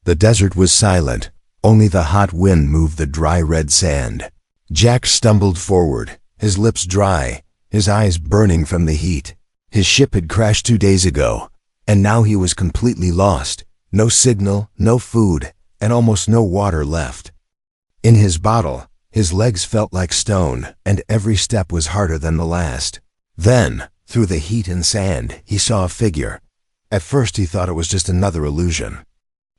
The desert was silent. Only the hot wind moved the dry red sand. Jack stumbled forward, his lips dry, his eyes burning from the heat. His ship had crashed 2 days ago, and now he was completely lost. No signal, no food, and almost no water left. In his bottle, his legs felt like stone, and every step was harder than the last. Then, through the heat and sand, he saw a figure. At first he thought it was just another illusion,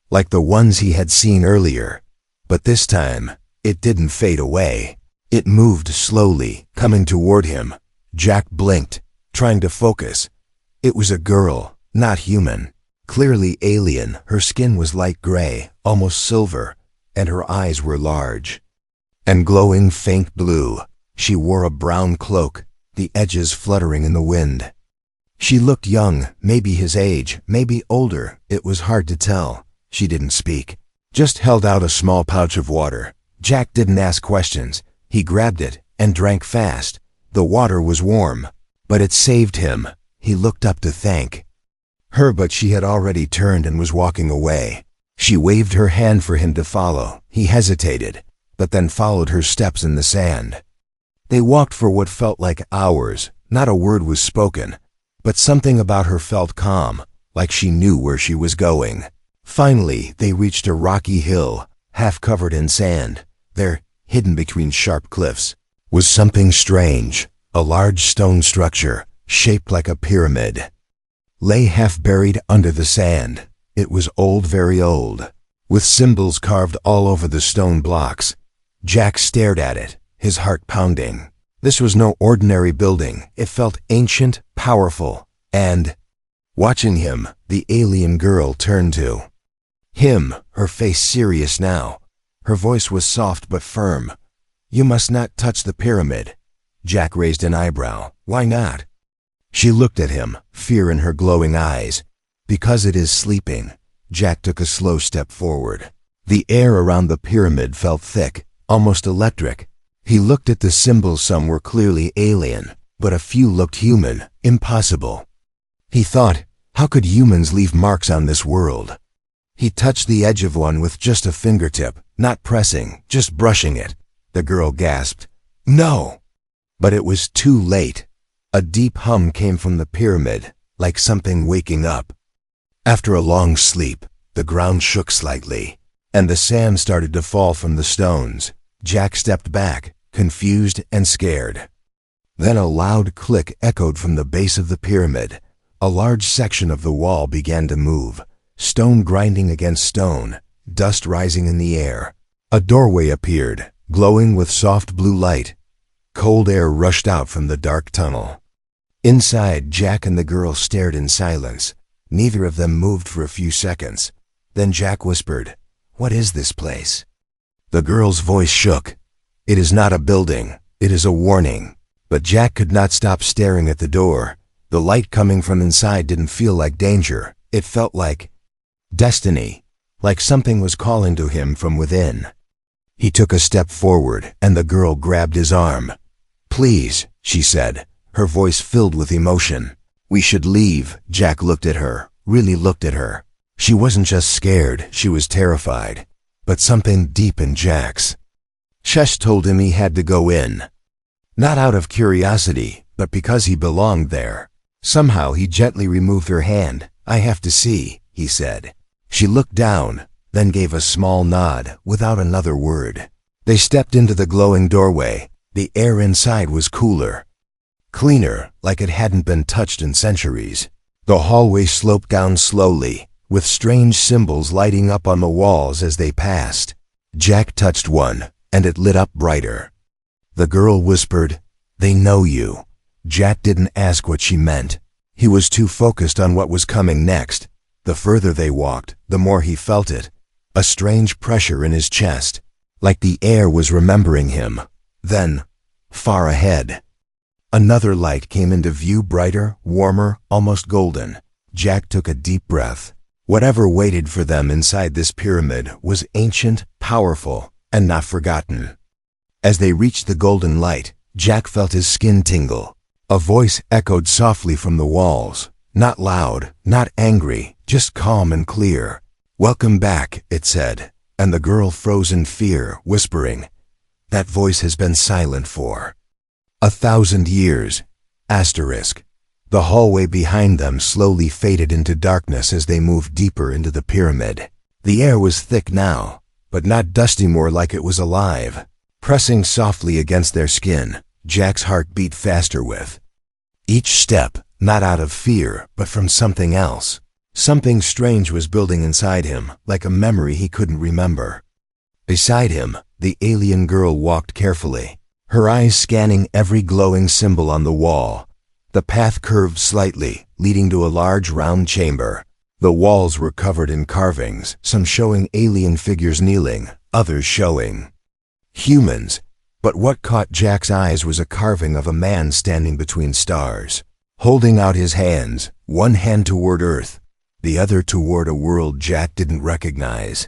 like the ones he had seen earlier. But this time, it didn't fade away. It moved slowly, coming toward him. Jack blinked, trying to focus. It was a girl, not human. Clearly alien. Her skin was light gray, almost silver, and her eyes were large and glowing faint blue. She wore a brown cloak, the edges fluttering in the wind. She looked young, maybe his age, maybe older. It was hard to tell. She didn't speak, just held out a small pouch of water. Jack didn't ask questions. He grabbed it and drank fast. The water was warm, but it saved him. He looked up to thank her, but she had already turned and was walking away. She waved her hand for him to follow. He hesitated, but then followed her steps in the sand. They walked for what felt like hours. Not a word was spoken, but something about her felt calm, like she knew where she was going. Finally, they reached a rocky hill, half covered in sand. There, hidden between sharp cliffs, was something strange. A large stone structure, shaped like a pyramid, lay half buried under the sand. It was old, very old, with symbols carved all over the stone blocks. Jack stared at it, his heart pounding. This was no ordinary building. It felt ancient, powerful, and watching him, the alien girl turned to him, her face serious now. Her voice was soft but firm. "You must not touch the pyramid." Jack raised an eyebrow. "Why not?" She looked at him, fear in her glowing eyes. "Because it is sleeping." Jack took a slow step forward. The air around the pyramid felt thick, almost electric. He looked at the symbols. Some were clearly alien, but a few looked human, impossible. He thought, how could humans leave marks on this world? He touched the edge of one with just a fingertip, not pressing, just brushing it. The girl gasped, "No!" But it was too late. A deep hum came from the pyramid, like something waking up. After a long sleep, the ground shook slightly, and the sand started to fall from the stones. Jack stepped back, confused and scared. Then a loud click echoed from the base of the pyramid. A large section of the wall began to move, stone grinding against stone, dust rising in the air. A doorway appeared, glowing with soft blue light. Cold air rushed out from the dark tunnel. Inside, Jack and the girl stared in silence. Neither of them moved for a few seconds. Then Jack whispered, "What is this place?" The girl's voice shook. "It is not a building. It is a warning." But Jack could not stop staring at the door. The light coming from inside didn't feel like danger. It felt like destiny, like something was calling to him from within. He took a step forward, and the girl grabbed his arm. "Please," she said, her voice filled with emotion. "We should leave." Jack looked at her, really looked at her. She wasn't just scared, she was terrified. But something deep in Jack's chest told him he had to go in. Not out of curiosity, but because he belonged there. Somehow he gently removed her hand. "I have to see," he said. She looked down, then gave a small nod without another word. They stepped into the glowing doorway. The air inside was cooler, cleaner, like it hadn't been touched in centuries. The hallway sloped down slowly, with strange symbols lighting up on the walls as they passed. Jack touched one, and it lit up brighter. The girl whispered, "They know you." Jack didn't ask what she meant. He was too focused on what was coming next. The further they walked, the more he felt it. A strange pressure in his chest, like the air was remembering him. Then, far ahead, another light came into view, brighter, warmer, almost golden. Jack took a deep breath. Whatever waited for them inside this pyramid was ancient, powerful, and not forgotten. As they reached the golden light, Jack felt his skin tingle. A voice echoed softly from the walls, not loud, not angry, just calm and clear. "Welcome back," it said, and the girl froze in fear, whispering, "That voice has been silent for 1,000 years." Asterisk. The hallway behind them slowly faded into darkness as they moved deeper into the pyramid. The air was thick now, but not dusty, more like it was alive. Pressing softly against their skin, Jack's heart beat faster with each step, not out of fear, but from something else. Something strange was building inside him, like a memory he couldn't remember. Beside him, the alien girl walked carefully, her eyes scanning every glowing symbol on the wall. The path curved slightly, leading to a large round chamber. The walls were covered in carvings, some showing alien figures kneeling, others showing humans. But what caught Jack's eyes was a carving of a man standing between stars, holding out his hands, one hand toward Earth, the other toward a world Jack didn't recognize.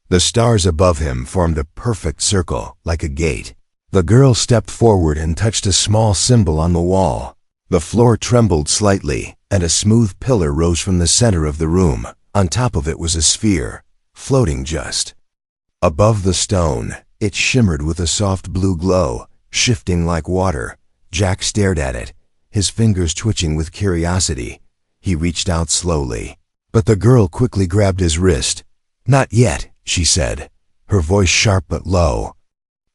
The stars above him formed a perfect circle, like a gate. The girl stepped forward and touched a small symbol on the wall. The floor trembled slightly, and a smooth pillar rose from the center of the room. On top of it was a sphere, floating just above the stone. It shimmered with a soft blue glow, shifting like water. Jack stared at it, his fingers twitching with curiosity. He reached out slowly, but the girl quickly grabbed his wrist. "Not yet," she said, her voice sharp but low.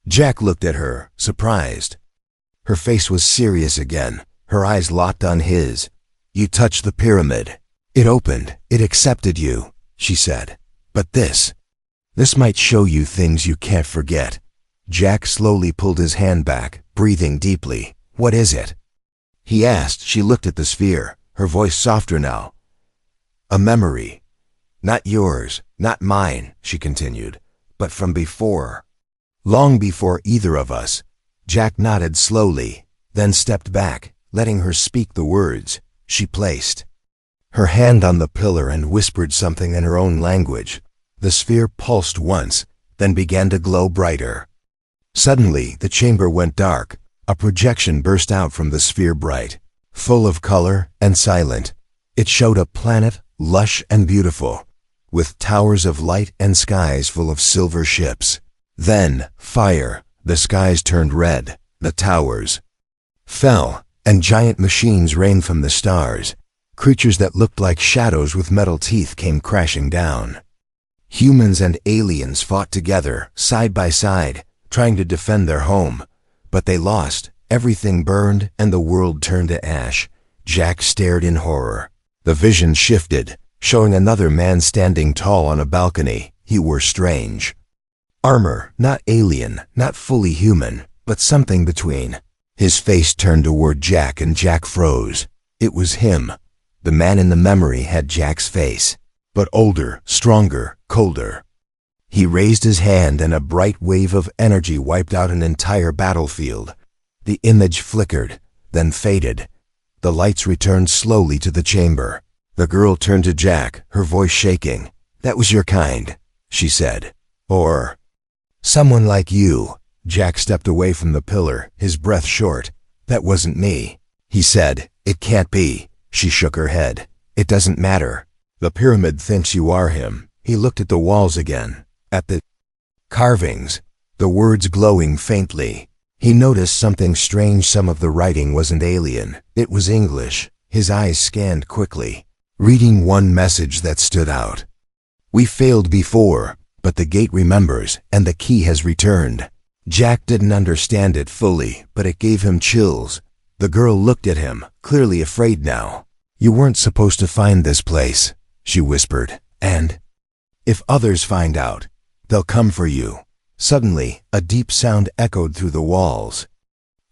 Jack looked at her, surprised. Her face was serious again, her eyes locked on his. "You touched the pyramid. It opened, it accepted you," she said. "But this might show you things you can't forget." Jack slowly pulled his hand back, breathing deeply. "What is it?" he asked. She looked at the sphere, her voice softer now. "A memory. Not yours, not mine," she continued, "but from before. Long before either of us." Jack nodded slowly, then stepped back, letting her speak the words. She placed her hand on the pillar and whispered something in her own language. The sphere pulsed once, then began to glow brighter. Suddenly, the chamber went dark. A projection burst out from the sphere, bright, full of color, and silent. It showed a planet, lush and beautiful, with towers of light and skies full of silver ships. Then, fire. The skies turned red, the towers fell, and giant machines rained from the stars. Creatures that looked like shadows with metal teeth came crashing down. Humans and aliens fought together, side by side, trying to defend their home. But they lost, everything burned, and the world turned to ash. Jack stared in horror. The vision shifted, showing another man standing tall on a balcony. He wore strange armor, not alien, not fully human, but something between. His face turned toward Jack, and Jack froze. It was him. The man in the memory had Jack's face, but older, stronger, colder. He raised his hand, and a bright wave of energy wiped out an entire battlefield. The image flickered, then faded. The lights returned slowly to the chamber. The girl turned to Jack, her voice shaking. "That was your kind," she said. "Or someone like you." Jack stepped away from the pillar, his breath short. "That wasn't me," he said. "It can't be." She shook her head. "It doesn't matter. The pyramid thinks you are him." He looked at the walls again, at the carvings, the words glowing faintly. He noticed something strange. Some of the writing wasn't alien. It was English. His eyes scanned quickly, reading one message that stood out. "We failed before, but the gate remembers, and the key has returned." Jack didn't understand it fully, but it gave him chills. The girl looked at him, clearly afraid now. "You weren't supposed to find this place," she whispered. "And if others find out, they'll come for you." Suddenly, a deep sound echoed through the walls.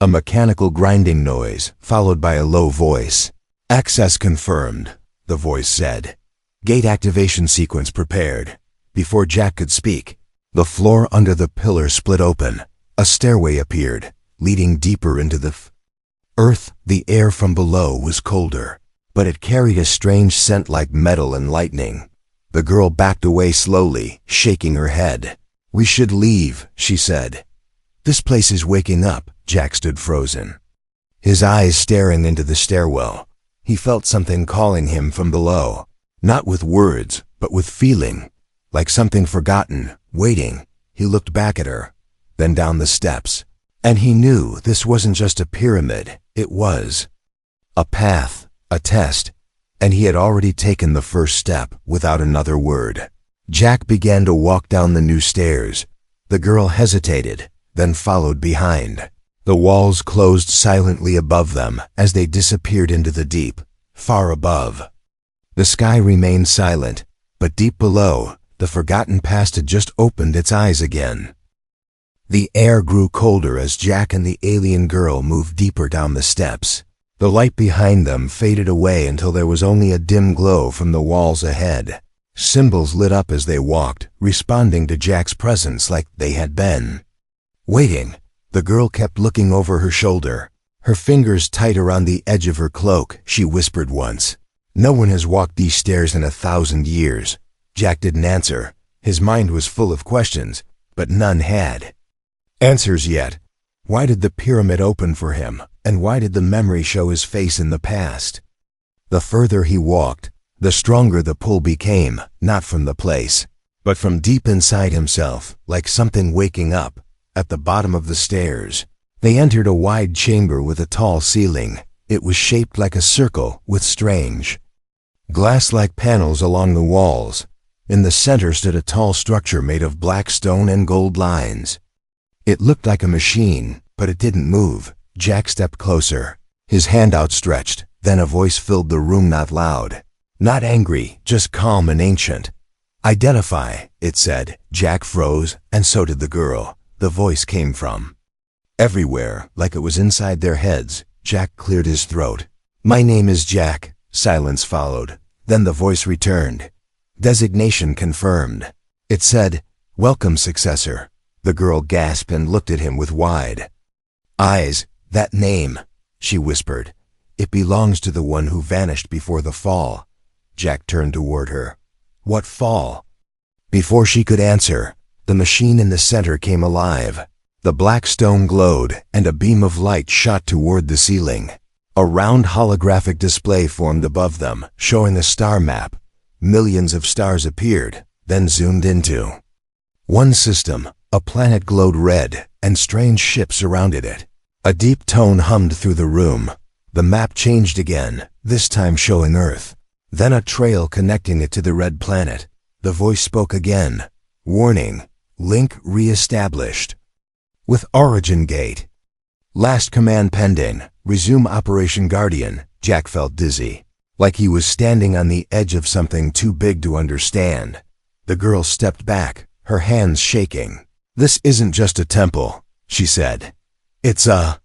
A mechanical grinding noise, followed by a low voice. "Access confirmed," the voice said. "Gate activation sequence prepared." Before Jack could speak, the floor under the pillar split open. A stairway appeared, leading deeper into the earth. The air from below was colder, but it carried a strange scent like metal and lightning. The girl backed away slowly, shaking her head. "We should leave," she said. "This place is waking up." Jack stood frozen, his eyes staring into the stairwell. He felt something calling him from below, not with words, but with feeling. like something forgotten, waiting. He looked back at her, then down the steps. And he knew this wasn't just a pyramid, it was a path, a test, and he had already taken the first step without another word. Jack began to walk down the new stairs. The girl hesitated, then followed behind. The walls closed silently above them as they disappeared into the deep, far above. The sky remained silent, but deep below, the forgotten past had just opened its eyes again. The air grew colder as Jack and the alien girl moved deeper down the steps. The light behind them faded away until there was only a dim glow from the walls ahead. Symbols lit up as they walked, responding to Jack's presence like they had been waiting. The girl kept looking over her shoulder, her fingers tight around the edge of her cloak. She whispered once, "No one has walked these stairs in 1,000 years." Jack didn't answer. His mind was full of questions, but none had answers yet. Why did the pyramid open for him, and why did the memory show his face in the past? The further he walked, the stronger the pull became, not from the place, but from deep inside himself, like something waking up. At the bottom of the stairs, they entered a wide chamber with a tall ceiling. It was shaped like a circle with strange, glass-like panels along the walls. In the center stood a tall structure made of black stone and gold lines. It looked like a machine, but it didn't move. Jack stepped closer, his hand outstretched. Then a voice filled the room, not loud, not angry, just calm and ancient. "Identify," it said. Jack froze, and so did the girl. The voice came from everywhere, like it was inside their heads. Jack cleared his throat. "My name is Jack." Silence followed. Then the voice returned. "Designation confirmed." It said, "Welcome, successor." The girl gasped and looked at him with wide eyes. "That name," she whispered. "It belongs to the one who vanished before the fall." Jack turned toward her. "What fall?" Before she could answer, the machine in the center came alive. The black stone glowed, and a beam of light shot toward the ceiling. A round holographic display formed above them, showing a star map. Millions of stars appeared, then zoomed into one system. A planet glowed red, and strange ships surrounded it. A deep tone hummed through the room. The map changed again, this time showing Earth. Then a trail connecting it to the red planet. The voice spoke again. "Warning, link re-established. With origin gate. Last command pending. Resume Operation Guardian." Jack felt dizzy, like he was standing on the edge of something too big to understand. The girl stepped back, her hands shaking. "This isn't just a temple," she said. "It's a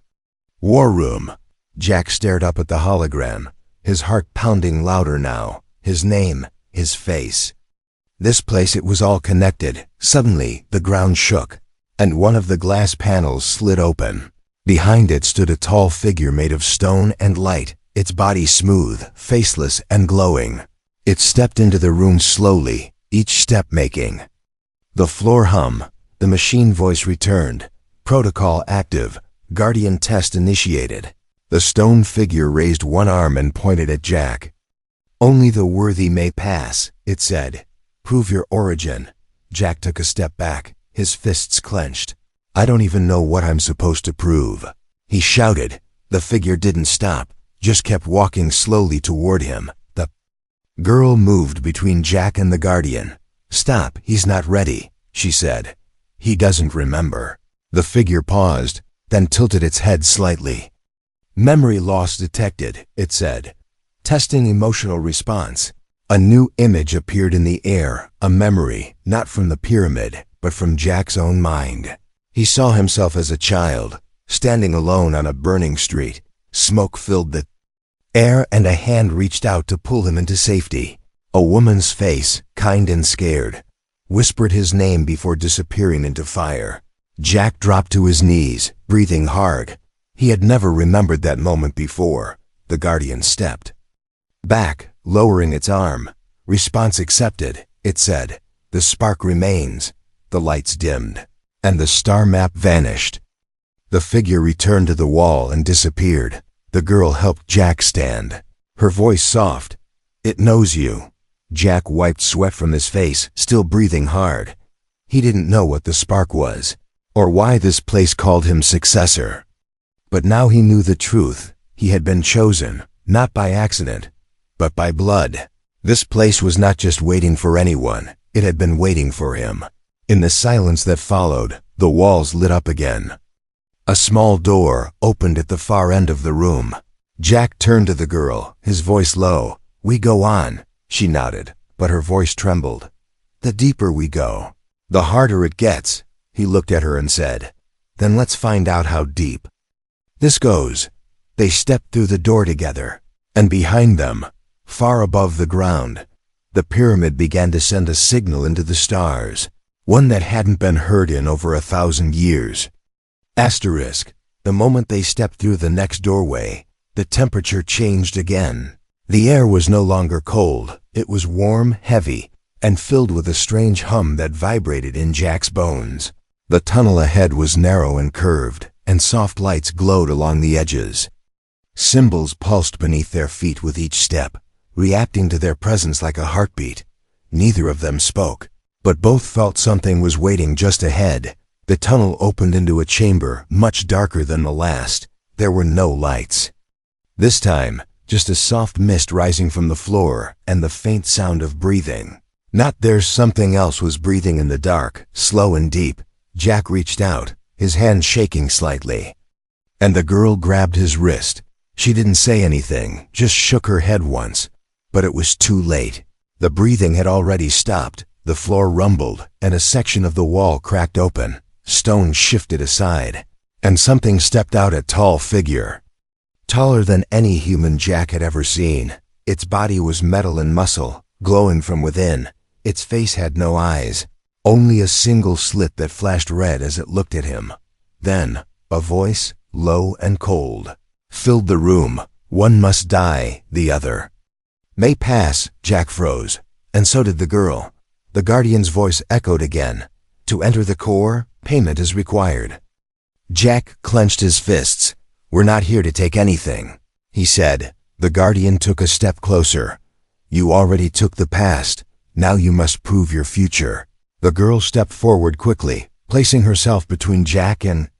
war room." Jack stared up at the hologram, his heart pounding louder now. His name, his face. This place, it was all connected. Suddenly, the ground shook, and one of the glass panels slid open. Behind it stood a tall figure made of stone and light, its body smooth, faceless, and glowing. It stepped into the room slowly, each step making the floor hum. The machine voice returned. "Protocol active. Guardian test initiated." The stone figure raised one arm and pointed at Jack. "Only the worthy may pass," it said. "Prove your origin." Jack took a step back, his fists clenched. "I don't even know what I'm supposed to prove," he shouted. The figure didn't stop, just kept walking slowly toward him. The girl moved between Jack and the Guardian. "Stop, he's not ready," she said. "He doesn't remember." The figure paused, then tilted its head slightly. "Memory loss detected," it said. "Testing emotional response." A new image appeared in the air, a memory, not from the pyramid, but from Jack's own mind. He saw himself as a child, standing alone on a burning street. Smoke filled the air, and a hand reached out to pull him into safety. A woman's face, kind and scared, whispered his name before disappearing into fire. Jack dropped to his knees, breathing hard. He had never remembered that moment before. The Guardian stepped back, lowering its arm. "Response accepted," it said. "The spark remains." The lights dimmed, and the star map vanished. The figure returned to the wall and disappeared. The girl helped Jack stand, her voice soft. "It knows you." Jack wiped sweat from his face, still breathing hard. He didn't know what the spark was, or why this place called him successor. But now he knew the truth. He had been chosen, not by accident, but by blood. This place was not just waiting for anyone, it had been waiting for him. In the silence that followed, the walls lit up again. A small door opened at the far end of the room. Jack turned to the girl, his voice low. "We go on." She nodded, but her voice trembled. "The deeper we go, the harder it gets." He looked at her and said, "Then let's find out how deep this goes." They stepped through the door together, and behind them, far above the ground, the pyramid began to send a signal into the stars, one that hadn't been heard in over 1,000 years. Asterisk. The moment they stepped through the next doorway, the temperature changed again. The air was no longer cold, it was warm, heavy, and filled with a strange hum that vibrated in Jack's bones. The tunnel ahead was narrow and curved, and soft lights glowed along the edges. Symbols pulsed beneath their feet with each step, reacting to their presence like a heartbeat. Neither of them spoke, but both felt something was waiting just ahead. The tunnel opened into a chamber much darker than the last. There were no lights. This time, just a soft mist rising from the floor and the faint sound of breathing. Not there's something else was breathing in the dark, slow and deep. Jack reached out, his hand shaking slightly. And the girl grabbed his wrist. She didn't say anything, just shook her head once. But it was too late. The breathing had already stopped. The floor rumbled, and a section of the wall cracked open. Stone shifted aside, and something stepped out, a tall figure. Taller than any human Jack had ever seen. Its body was metal and muscle, glowing from within. Its face had no eyes, only a single slit that flashed red as it looked at him. Then, a voice, low and cold, filled the room. "One must die, the other may pass." Jack froze, and so did the girl. The Guardian's voice echoed again. "To enter the core, payment is required." Jack clenched his fists. "We're not here to take anything," he said. The Guardian took a step closer. "You already took the past. Now you must prove your future." The girl stepped forward quickly, placing herself between Jack and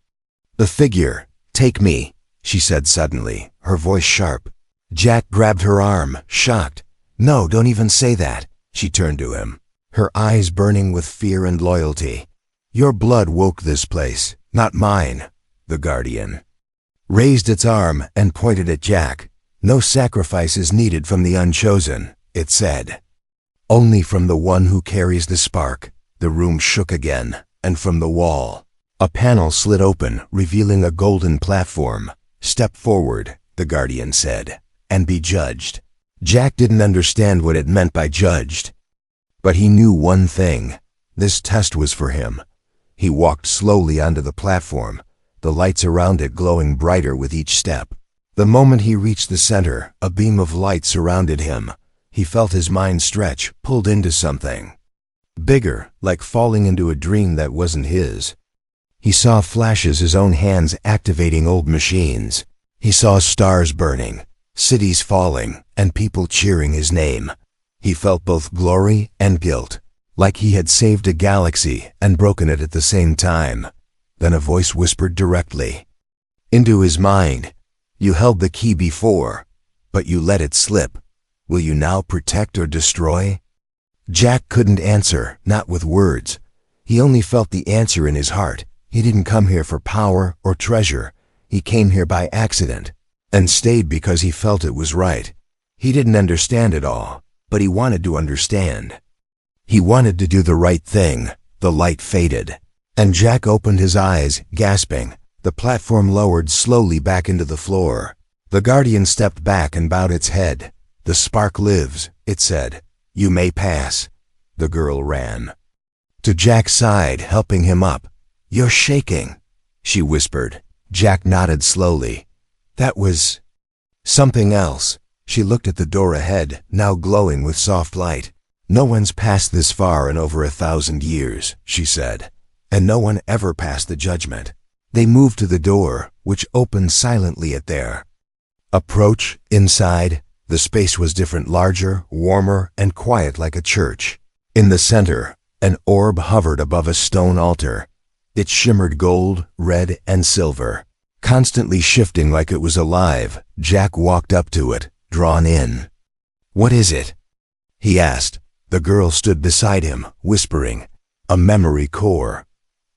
the figure. "Take me," she said suddenly, her voice sharp. Jack grabbed her arm, shocked. "No, don't even say that." She turned to him, her eyes burning with fear and loyalty. "Your blood woke this place, not mine." The Guardian raised its arm and pointed at Jack. "No sacrifice is needed from the unchosen," it said. "Only from the one who carries the spark." The room shook again, and from the wall, a panel slid open, revealing a golden platform. "Step forward," the Guardian said, "and be judged." Jack didn't understand what it meant by judged, but he knew one thing. This test was for him. He walked slowly onto the platform, the lights around it glowing brighter with each step. The moment he reached the center, a beam of light surrounded him. He felt his mind stretch, pulled into something bigger, like falling into a dream that wasn't his. He saw flashes, his own hands activating old machines. He saw stars burning, cities falling, and people cheering his name. He felt both glory and guilt, like he had saved a galaxy and broken it at the same time. Then a voice whispered directly into his mind, "You held the key before, but you let it slip. Will you now protect or destroy?" Jack couldn't answer, not with words. He only felt the answer in his heart. He didn't come here for power or treasure. He came here by accident, and stayed because he felt it was right. He didn't understand it all, but he wanted to understand. He wanted to do the right thing. The light faded, and Jack opened his eyes, gasping. The platform lowered slowly back into the floor. The Guardian stepped back and bowed its head. "The spark lives," it said. "You may pass." The girl ran to Jack's side, helping him up. "You're shaking," she whispered. Jack nodded slowly. "That was something else." She looked at the door ahead, now glowing with soft light. "No one's passed this far in over 1,000 years," she said, "and no one ever passed the judgment." They moved to the door, which opened silently at there. "Approach, inside," The space was different, larger, warmer, and quiet like a church. In the center, an orb hovered above a stone altar. It shimmered gold, red, and silver, constantly shifting like it was alive. Jack walked up to it, drawn in. "What is it?" he asked. The girl stood beside him, whispering, "A memory core."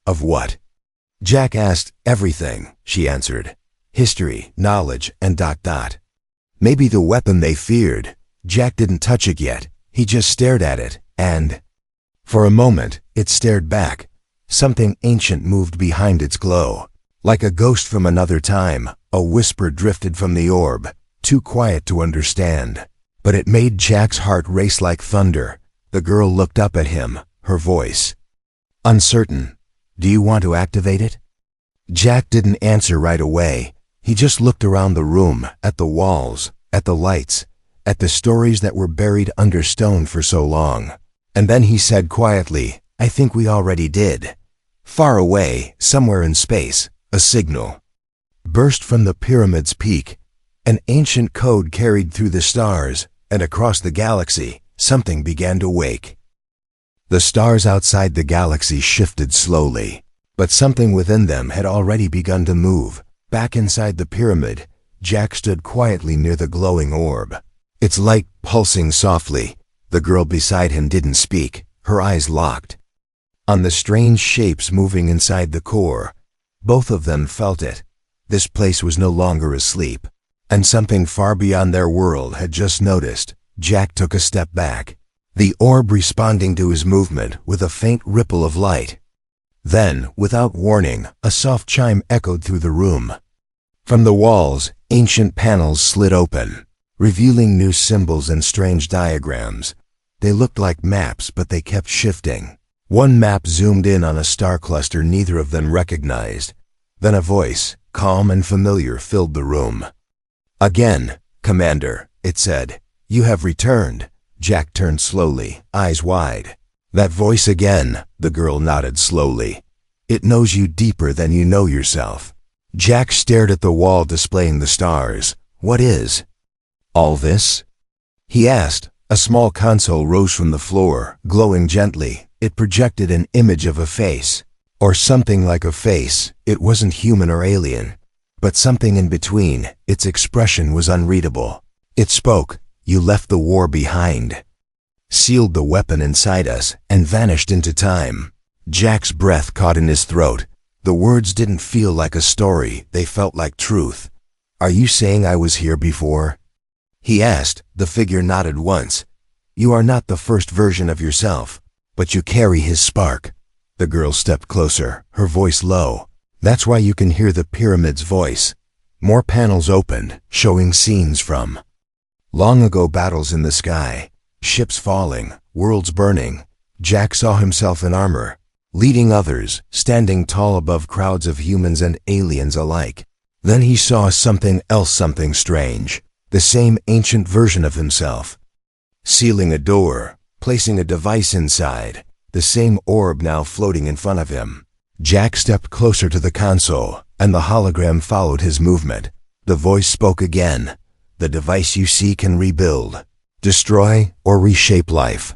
"Of what?" Jack asked. "Everything," she answered. "History, knowledge, and ... Maybe the weapon they feared." Jack didn't touch it yet. He just stared at it, and for a moment, it stared back. Something ancient moved behind its glow. Like a ghost from another time, a whisper drifted from the orb, too quiet to understand. But it made Jack's heart race like thunder. The girl looked up at him, her voice uncertain. "Do you want to activate it?" Jack didn't answer right away. He just looked around the room, at the walls, at the lights, at the stories that were buried under stone for so long. And then he said quietly, "I think we already did." Far away, somewhere in space, a signal burst from the pyramid's peak. An ancient code carried through the stars, and across the galaxy, something began to wake. The stars outside the galaxy shifted slowly, but something within them had already begun to move. Back inside the pyramid, Jack stood quietly near the glowing orb, its light pulsing softly. The girl beside him didn't speak, her eyes locked on the strange shapes moving inside the core. Both of them felt it. This place was no longer asleep, and something far beyond their world had just noticed. Jack took a step back, the orb responding to his movement with a faint ripple of light. Then, without warning, a soft chime echoed through the room. From the walls, ancient panels slid open, revealing new symbols and strange diagrams. They looked like maps, but they kept shifting. One map zoomed in on a star cluster neither of them recognized. Then a voice, calm and familiar, filled the room. "Again, Commander," it said. "You have returned." Jack turned slowly, eyes wide. "That voice again," the girl nodded slowly. "It knows you deeper than you know yourself." Jack stared at the wall displaying the stars. "What is all this?" he asked. A small console rose from the floor, glowing gently. It projected an image of a face, or something like a face. It wasn't human or alien, but something in between. Its expression was unreadable. It spoke. "You left the war behind, sealed the weapon inside us, and vanished into time." Jack's breath caught in his throat. The words didn't feel like a story, they felt like truth. "Are you saying I was here before?" he asked. The figure nodded once. "You are not the first version of yourself, but you carry his spark." The girl stepped closer, her voice low. "That's why you can hear the pyramid's voice." More panels opened, showing scenes from long ago, battles in the sky, ships falling, worlds burning. Jack saw himself in armor, leading others, standing tall above crowds of humans and aliens alike. Then he saw something else, something strange, the same ancient version of himself, sealing a door, placing a device inside, the same orb now floating in front of him. Jack stepped closer to the console, and the hologram followed his movement. The voice spoke again. "The device you see can rebuild, destroy, or reshape life.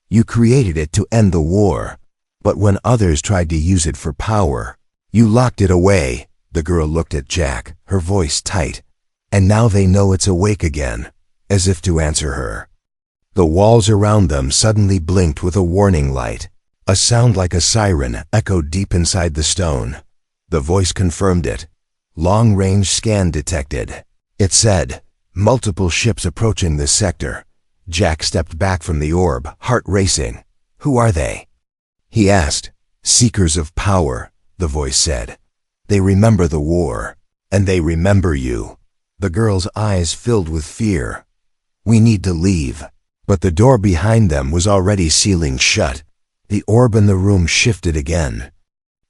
You created it to end the war, but when others tried to use it for power, you locked it away." The girl looked at Jack, her voice tight. "And now they know it's awake again," as if to answer her. The walls around them suddenly blinked with a warning light. A sound like a siren echoed deep inside the stone. The voice confirmed it. Long-range scan detected. It said, "Multiple ships approaching this sector." Jack stepped back from the orb, heart racing. "Who are they?" he asked. "Seekers of power," the voice said. "They remember the war, and they remember you." The girl's eyes filled with fear. "We need to leave." But the door behind them was already sealing shut. The orb in the room shifted again,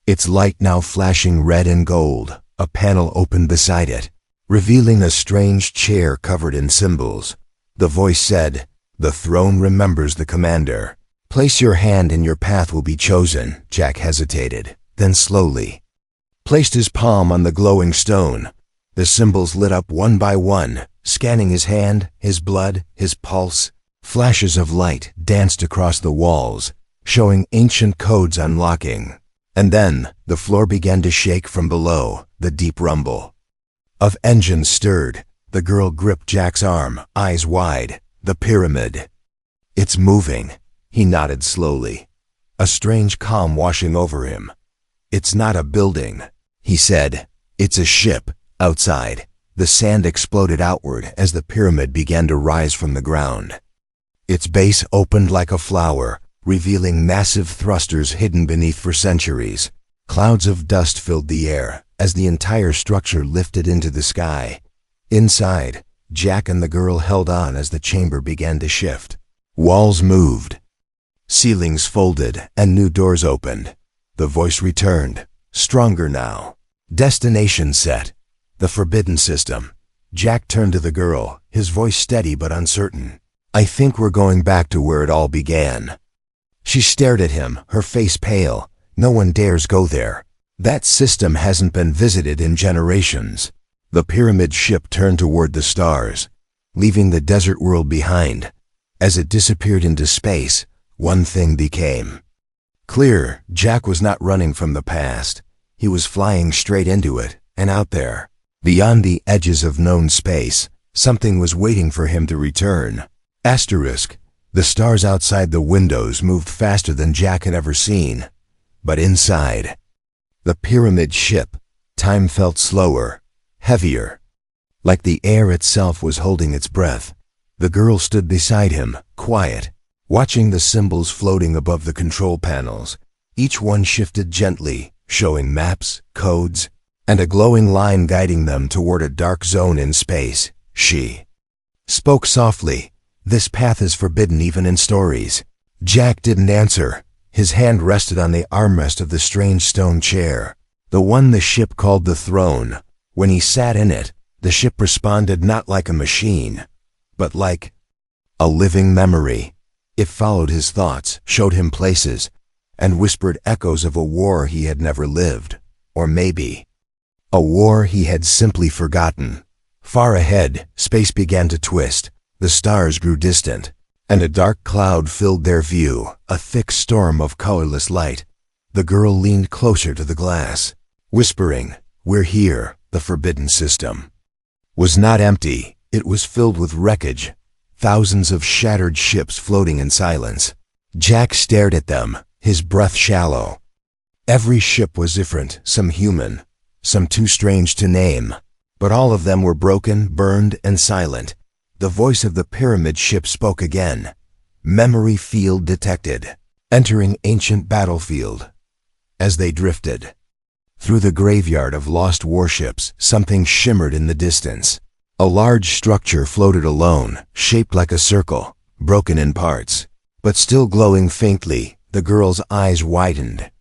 its light now flashing red and gold. A panel opened beside it, revealing a strange chair covered in symbols. The voice said, "The throne remembers the commander. Place your hand and your path will be chosen." Jack hesitated, then slowly placed his palm on the glowing stone. The symbols lit up one by one, scanning his hand, his blood, his pulse. Flashes of light danced across the walls, showing ancient codes unlocking. And then, the floor began to shake from below, the deep rumble of engines stirred. The girl gripped Jack's arm, eyes wide. The pyramid. It's moving. He nodded slowly, a strange calm washing over him. It's not a building, he said. It's a ship. Outside, the sand exploded outward as the pyramid began to rise from the ground. Its base opened like a flower, revealing massive thrusters hidden beneath for centuries. Clouds of dust filled the air as the entire structure lifted into the sky. Inside, Jack and the girl held on as the chamber began to shift. Walls moved. Ceilings folded and new doors opened. The voice returned, stronger now. Destination set. The forbidden system. Jack turned to the girl, his voice steady but uncertain. I think we're going back to where it all began. She stared at him, her face pale. No one dares go there. That system hasn't been visited in generations. The pyramid ship turned toward the stars, leaving the desert world behind. As it disappeared into space, one thing became clear. Jack was not running from the past. He was flying straight into it, and out there, beyond the edges of known space, something was waiting for him to return. Asterisk. The stars outside the windows moved faster than Jack had ever seen. But inside the pyramid ship, time felt slower, heavier, like the air itself was holding its breath. The girl stood beside him, quiet, watching the symbols floating above the control panels. Each one shifted gently, showing maps, codes, and a glowing line guiding them toward a dark zone in space. She spoke softly. This path is forbidden even in stories. Jack didn't answer. His hand rested on the armrest of the strange stone chair, the one the ship called the throne. When he sat in it, the ship responded not like a machine, but like a living memory. It followed his thoughts, showed him places, and whispered echoes of a war he had never lived. Or maybe a war he had simply forgotten. Far ahead, space began to twist. The stars grew distant, and a dark cloud filled their view, a thick storm of colorless light. The girl leaned closer to the glass, whispering, "We're here." The forbidden system was not empty. It was filled with wreckage, thousands of shattered ships floating in silence. Jack stared at them, his breath shallow. Every ship was different, some human, some too strange to name, but all of them were broken, burned, and silent. The voice of the pyramid ship spoke again. Memory field detected. Entering ancient battlefield. As they drifted through the graveyard of lost warships, something shimmered in the distance. A large structure floated alone, shaped like a circle, broken in parts, but still glowing faintly. The girl's eyes widened.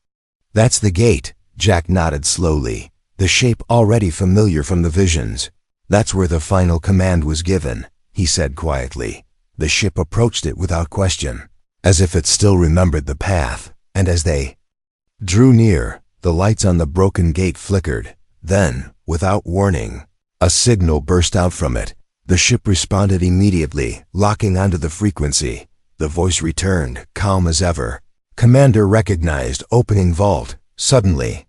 That's the gate, Jack nodded slowly, the shape already familiar from the visions. That's where the final command was given, he said quietly. The ship approached it without question, as if it still remembered the path, and as they drew near, the lights on the broken gate flickered. Then, without warning, a signal burst out from it. The ship responded immediately, locking onto the frequency. The voice returned, calm as ever. Commander recognized, opening vault. Suddenly,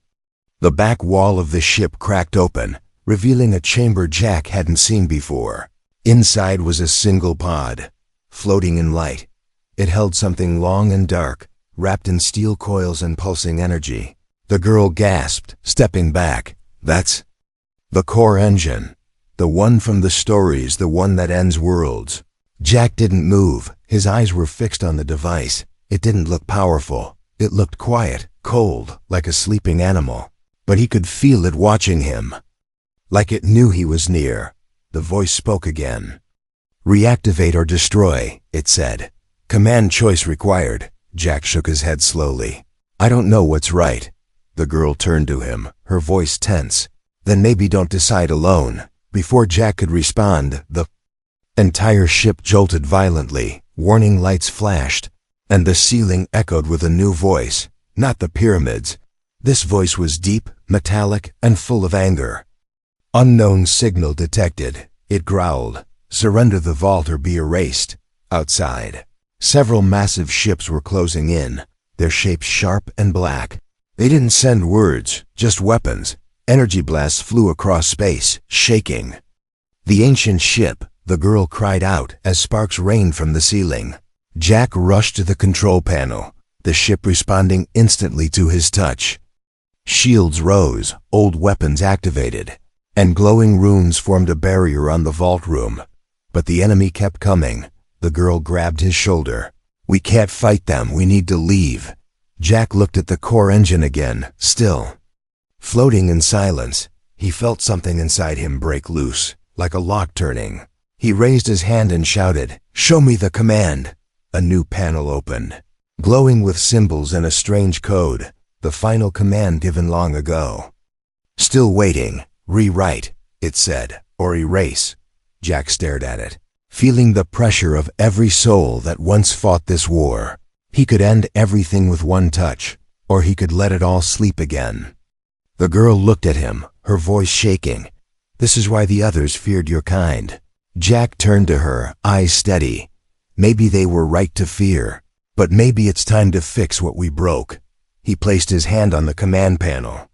the back wall of the ship cracked open, revealing a chamber Jack hadn't seen before. Inside was a single pod, floating in light. It held something long and dark, wrapped in steel coils and pulsing energy. The girl gasped, stepping back. That's the core engine. The one from the stories, the one that ends worlds. Jack didn't move. His eyes were fixed on the device. It didn't look powerful. It looked quiet, cold, like a sleeping animal. But he could feel it watching him. Like it knew he was near. The voice spoke again. Reactivate or destroy, it said. Command choice required. Jack shook his head slowly. I don't know what's right. The girl turned to him, her voice tense. Then maybe don't decide alone. Before Jack could respond, the entire ship jolted violently. Warning lights flashed, and the ceiling echoed with a new voice. Not the pyramids. This voice was deep, metallic, and full of anger. Unknown signal detected. It growled, "Surrender the vault or be erased." Outside, several massive ships were closing in, their shapes sharp and black. They didn't send words, just weapons. Energy blasts flew across space, shaking. "The ancient ship," the girl cried out as sparks rained from the ceiling. Jack rushed to the control panel, the ship responding instantly to his touch. Shields rose, old weapons activated, and glowing runes formed a barrier on the vault room. But the enemy kept coming. The girl grabbed his shoulder. "We can't fight them, we need to leave." Jack looked at the core engine again, still. Floating in silence, he felt something inside him break loose, like a lock turning. He raised his hand and shouted, "Show me the command." A new panel opened, glowing with symbols and a strange code, the final command given long ago. "Still waiting. Rewrite," it said, "or erase." Jack stared at it, feeling the pressure of every soul that once fought this war. He could end everything with one touch, or he could let it all sleep again. The girl looked at him, her voice shaking. "This is why the others feared your kind." Jack turned to her, eyes steady. "Maybe they were right to fear, but maybe it's time to fix what we broke." He placed his hand on the command panel.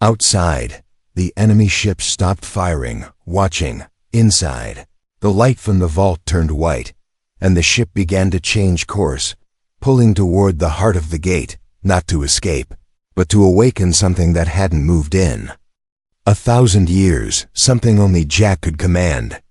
Outside, the enemy ships stopped firing, watching. Inside, the light from the vault turned white, and the ship began to change course, pulling toward the heart of the gate, not to escape, but to awaken something that hadn't moved in. 1,000 years, something only Jack could command.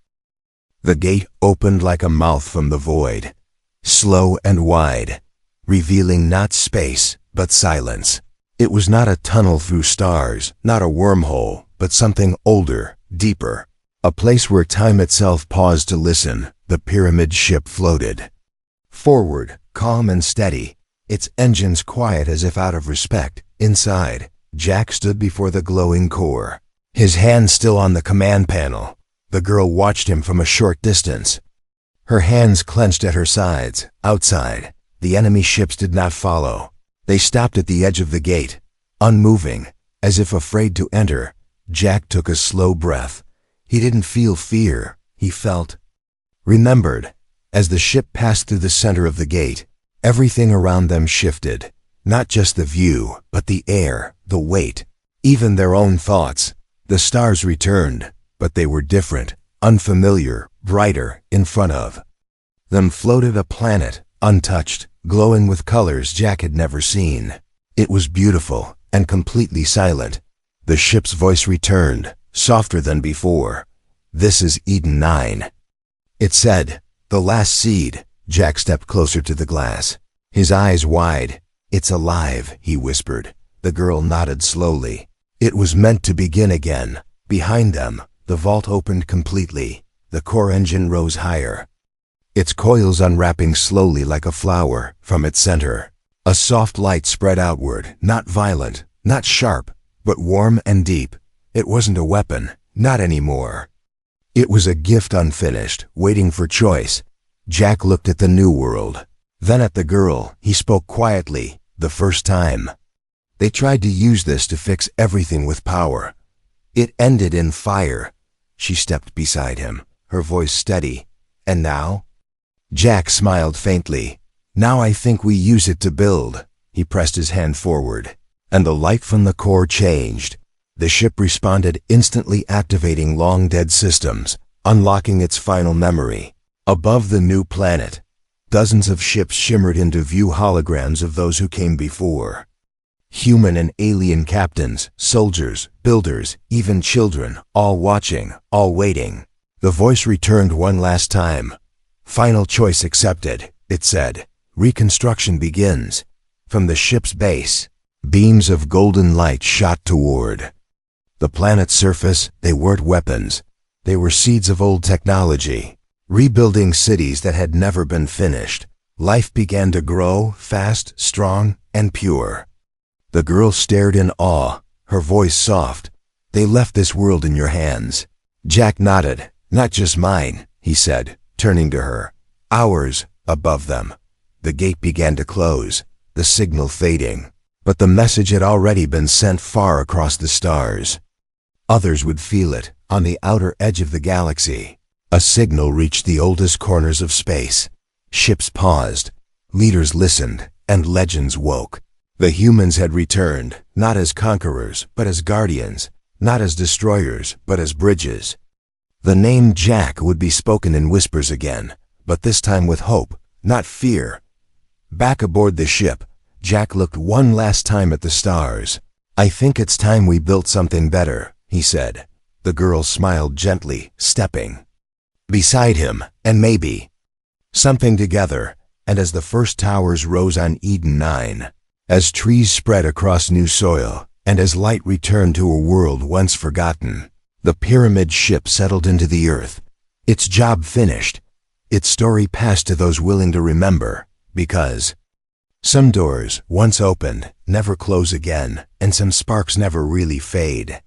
The gate opened like a mouth from the void, slow and wide, revealing not space, but silence. It was not a tunnel through stars, not a wormhole, but something older, deeper. A place where time itself paused to listen. The pyramid ship floated forward, calm and steady, its engines quiet as if out of respect. Inside, Jack stood before the glowing core, his hand still on the command panel. The girl watched him from a short distance, her hands clenched at her sides. Outside, the enemy ships did not follow. They stopped at the edge of the gate, unmoving, as if afraid to enter. Jack took a slow breath. He didn't feel fear, he felt remembered. As the ship passed through the center of the gate, everything around them shifted. Not just the view, but the air, the weight, even their own thoughts. The stars returned, but they were different, unfamiliar, brighter. In front of them floated a planet, untouched, glowing with colors Jack had never seen. It was beautiful and completely silent. The ship's voice returned, softer than before. "This is Eden 9. It said, "The last seed." Jack stepped closer to the glass, his eyes wide. "It's alive," he whispered. The girl nodded slowly. It was meant to begin again. Behind them, the vault opened completely. The core engine rose higher, its coils unwrapping slowly like a flower. From its center, a soft light spread outward, not violent, not sharp, but warm and deep. It wasn't a weapon, not anymore. It was a gift unfinished, waiting for choice. Jack looked at the new world, then at the girl. He spoke quietly, the first time. "They tried to use this to fix everything with power. It ended in fire." She stepped beside him, her voice steady. "And now?" Jack smiled faintly. "Now I think we use it to build." He pressed his hand forward, and the light from the core changed. The ship responded instantly, activating long-dead systems, unlocking its final memory. Above the new planet, dozens of ships shimmered into view, holograms of those who came before. Human and alien captains, soldiers, builders, even children, all watching, all waiting. The voice returned one last time. "Final choice accepted," it said. "Reconstruction begins." From the ship's base, beams of golden light shot toward the planet's surface. They weren't weapons. They were seeds of old technology, rebuilding cities that had never been finished. Life began to grow, fast, strong, and pure. The girl stared in awe, her voice soft. "They left this world in your hands." Jack nodded. "Not just mine," he said, turning to her. "Ours." Above them, the gate began to close, the signal fading. But the message had already been sent far across the stars. Others would feel it, on the outer edge of the galaxy. A signal reached the oldest corners of space. Ships paused, leaders listened, and legends woke. The humans had returned, not as conquerors, but as guardians, not as destroyers, but as bridges. The name Jack would be spoken in whispers again, but this time with hope, not fear. Back aboard the ship, Jack looked one last time at the stars. "I think it's time we built something better," he said. The girl smiled gently, stepping beside him, "and maybe something together." And as the first towers rose on Eden 9, as trees spread across new soil, and as light returned to a world once forgotten, the pyramid ship settled into the earth. Its job finished. Its story passed to those willing to remember, because some doors, once opened, never close again, and some sparks never really fade.